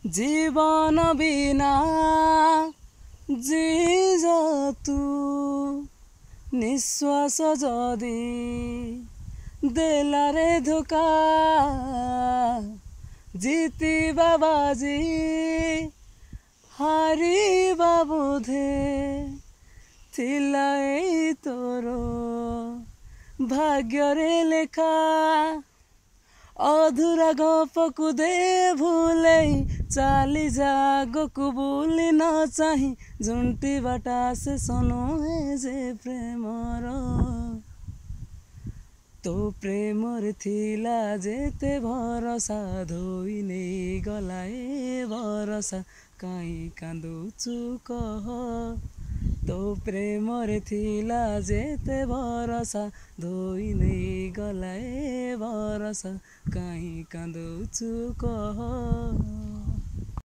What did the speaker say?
जीवन बिना जीज तू निश्वास जदि देलारे धोका जीतिबा बाजी हारिबा बोधे थिला एई तोर भाग्यरे लेखा अधूरा गपकु दे भूले चाली जागकु भूली न चाहि झुंटी बाटा से सनो हे जे प्रेमर तो प्रेमर थिला जेते भरसा धोई नहीं गला ए भरसा काई कांदुचु कह तो प्रेमर थिला जेते भरसा धोई नहीं गला ए भरसा काई कांदुचु कह।